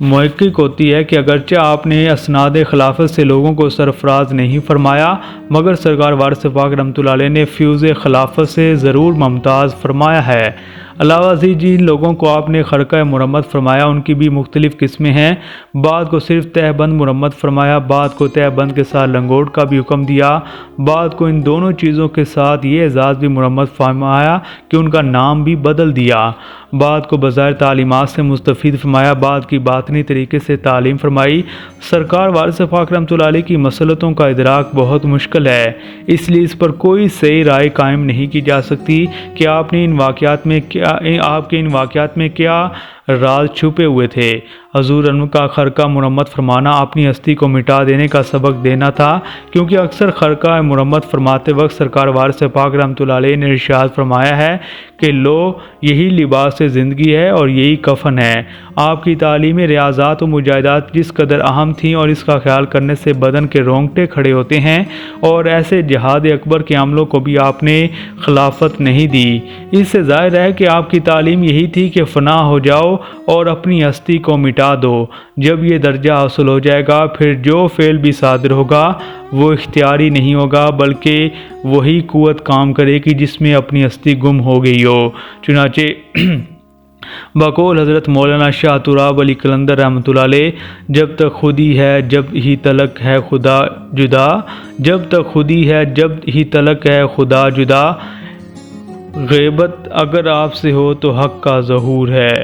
محقق ہوتی ہے کہ اگرچہ آپ نے اسناد خلافت سے لوگوں کو سرفراز نہیں فرمایا، مگر سرکار وارث پاک رحمۃ اللہ علیہ نے فیوز خلافت سے ضرور ممتاز فرمایا ہے۔ علاوہ ازیں جن لوگوں کو آپ نے خرقہ مرمت فرمایا ان کی بھی مختلف قسمیں ہیں۔ بعد کو صرف تہ بند مرمت فرمایا، بعد کو تہ بند کے ساتھ لنگوٹ کا بھی حکم دیا، بعد کو ان دونوں چیزوں کے ساتھ یہ اعزاز بھی مرمت فرمایا کہ ان کا نام بھی بدل دیا، بعد کو بظاہر تعلیمات سے مستفید فرمایا، بعد کی باطنی طریقے سے تعلیم فرمائی۔ سرکار وارث پاک رحمۃ اللہ علیہ کی مسلطوں کا ادراک بہت مشکل ہے، اس لیے اس پر کوئی صحیح رائے قائم نہیں کی جا سکتی کہ آپ کے ان واقعات میں کیا راز چھپے ہوئے تھے۔ حضور ان کا خرقہ مرمت فرمانا اپنی ہستی کو مٹا دینے کا سبق دینا تھا، کیونکہ اکثر خرقہ مرمت فرماتے وقت سرکار وارث پاک رحمۃ اللہ علیہ نے ارشاد فرمایا ہے کہ لو یہی لباس زندگی ہے اور یہی کفن ہے۔ آپ کی تعلیم ریاضات و مجاہدات جس قدر اہم تھیں اور اس کا خیال کرنے سے بدن کے رونگٹے کھڑے ہوتے ہیں، اور ایسے جہاد اکبر کے عملوں کو بھی آپ نے خلافت نہیں دی۔ اس سے ظاہر ہے کہ آپ کی تعلیم یہی تھی کہ فنا ہو جاؤ اور اپنی ہستی کو مٹا دو۔ جب یہ درجہ حاصل ہو جائے گا پھر جو فعل بھی صادر ہوگا وہ اختیاری نہیں ہوگا، بلکہ وہی قوت کام کرے گی جس میں اپنی ہستی گم ہو گئی ہو۔ چنانچہ بقول حضرت مولانا شاہ تراب علی قلندر رحمۃ اللہ علیہ، جب تک خودی ہے جب ہی تلک ہے خدا جدا، جب تک خودی ہے جب ہی تلک ہے خدا جدا، غیبت اگر آپ سے ہو تو حق کا ظہور ہے۔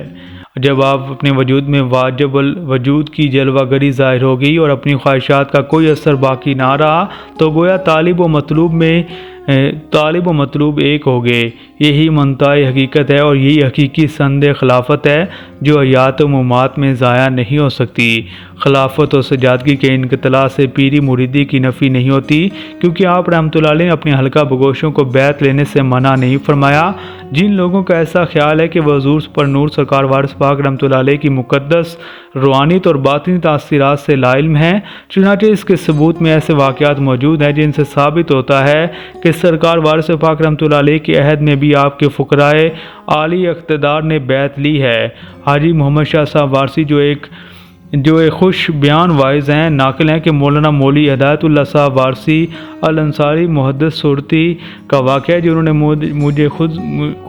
جب آپ اپنے وجود میں واجب الوجود کی جلوہ گری ظاہر ہو گئی اور اپنی خواہشات کا کوئی اثر باقی نہ رہا تو گویا طالب و مطلوب ایک ہو گئے۔ یہی منتہی حقیقت ہے اور یہی حقیقی سند خلافت ہے جو حیات و ممات میں ضائع نہیں ہو سکتی۔ خلافت و سجادگی کے انقطاع سے پیری مریدی کی نفی نہیں ہوتی، کیونکہ آپ رحمۃ اللہ علیہ نے اپنے حلقہ بگوشوں کو بیعت لینے سے منع نہیں فرمایا۔ جن لوگوں کا ایسا خیال ہے کہ وہ حضور پر نور سرکار وارث پاک رحمۃ اللہ علیہ کی مقدس روحانیت اور باطنی تاثیرات سے لا علم ہیں، چنانچہ اس کے ثبوت میں ایسے واقعات موجود ہیں جن سے ثابت ہوتا ہے کہ سرکار وارث پاک رحمۃ اللہ علیہ کے عہد میں بھی آپ کے فقرائے عالی اقتدار نے بیعت لی ہے۔ حاجی محمد شاہ صاحب وارثی جو ایک خوش بیان وائز ہیں، ناقل ہیں کہ مولانا مولوی ہدایت اللہ صاحب وارثی الانصاری محدث صورتی کا واقعہ ہے جنہوں نے مجھے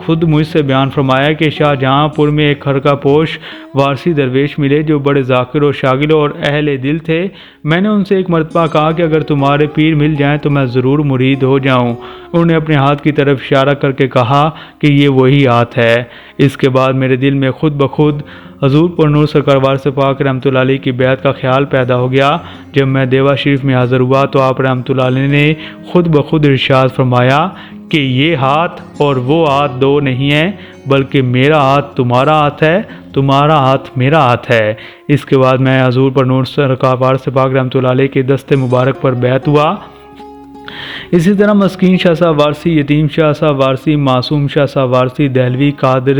خود مجھ سے بیان فرمایا کہ شاہ جہاں پور میں ایک خرقہ پوش وارثی درویش ملے جو بڑے ذاکر و شاغل اور اہل دل تھے۔ میں نے ان سے ایک مرتبہ کہا کہ اگر تمہارے پیر مل جائیں تو میں ضرور مرید ہو جاؤں۔ انہوں نے اپنے ہاتھ کی طرف اشارہ کر کے کہا کہ یہ وہی ہاتھ ہے۔ اس کے بعد میرے دل میں خود بخود حضور پر نور سرکار وارث پاک رحمۃ اللہ علیہ کی بیعت کا خیال پیدا ہو گیا۔ جب میں دیوا شریف میں حاضر ہوا تو آپ رحمۃ اللہ علیہ نے خود بخود ارشاد فرمایا کہ یہ ہاتھ اور وہ ہاتھ دو نہیں ہیں، بلکہ میرا ہاتھ تمہارا ہاتھ ہے، تمہارا ہاتھ میرا ہاتھ ہے۔ اس کے بعد میں حضور پر نور سرکار وارث پاک رحمۃ اللہ علیہ کے دست مبارک پر بیعت ہوا۔ اسی طرح مسکین شاہ صاحب وارثی، یتیم شاہ صاحب وارثی، معصوم شاہ صاحب وارثی، دہلوی، قادر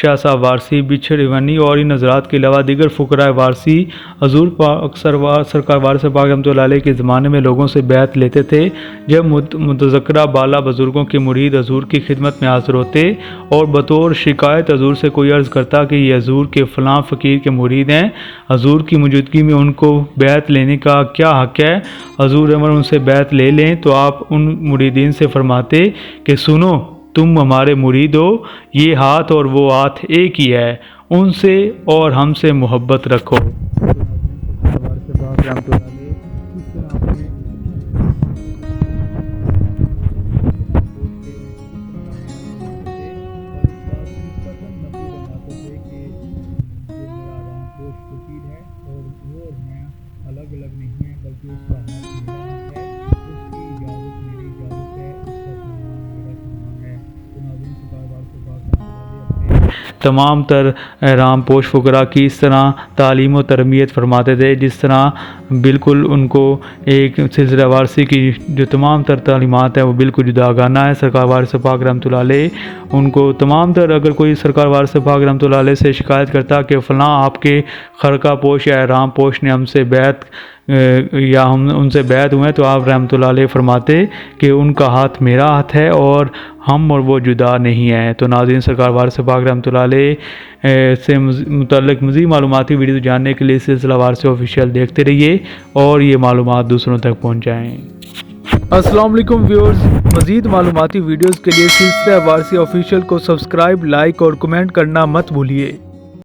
شاہ صاحب وارثی، بچھڑ ایوانی اور ان حضرات کے علاوہ دیگر فقراء وارثی حضور سرکار وارث پاک رحمۃ اللہ علیہ کے زمانے میں لوگوں سے بیعت لیتے تھے۔ جب متذکرہ بالا بزرگوں کے مرید حضور کی خدمت میں حاضر ہوتے اور بطور شکایت حضور سے کوئی عرض کرتا کہ یہ حضور کے فلاں فقیر کے مرید ہیں، حضور کی موجودگی میں ان کو بیعت لینے کا کیا حق ہے، حضور عمر ان سے بیعت لے لیں، تو آپ ان مریدین سے فرماتے کہ سنو، تم ہمارے مرید ہو، یہ ہاتھ اور وہ ہاتھ ایک ہی ہے، ان سے اور ہم سے محبت رکھو۔ الگ الگ نہیں ہے بلکہ اس کا ہاتھ میرا ہاتھ ہے، اس کی اجازت میری اجازت ہے، اس کا سامان میرا سامان ہے۔ تو ناظرین، سرکار وارث پاک اپنے تمام تر احرام پوش فقراء کی اس طرح تعلیم و تربیت فرماتے تھے جس طرح بالکل ان کو ایک سلسلہ وارثی کی جو تمام تر تعلیمات ہیں وہ بالکل جداگانہ ہے۔ سرکار وارث پاک رحمۃ اللہ علیہ ان کو تمام تر، اگر کوئی سرکار وارث پاک رحمۃ اللہ علیہ سے شکایت کرتا کہ فلاں آپ کے خرقہ پوش یا احرام پوش نے ہم سے بیعت یا ہم ان سے بیعت ہوئے تو آپ رحمتہ اللہ علیہ فرماتے کہ ان کا ہاتھ میرا ہاتھ ہے اور ہم اور وہ جدا نہیں ہیں۔ تو ناظرین، سرکار وارث پاک رحمتہ اللہ علیہ سے متعلق مزید معلوماتی ویڈیو جاننے کے لیے سلسلہ وارث آفیشیل دیکھتے رہیے اور یہ معلومات دوسروں تک پہنچائیں۔ السلام علیکم ویورز، مزید معلوماتی ویڈیوز کے لیے سلسلہ وارث آفیشیل کو سبسکرائب، لائک اور کمنٹ کرنا مت بھولیے۔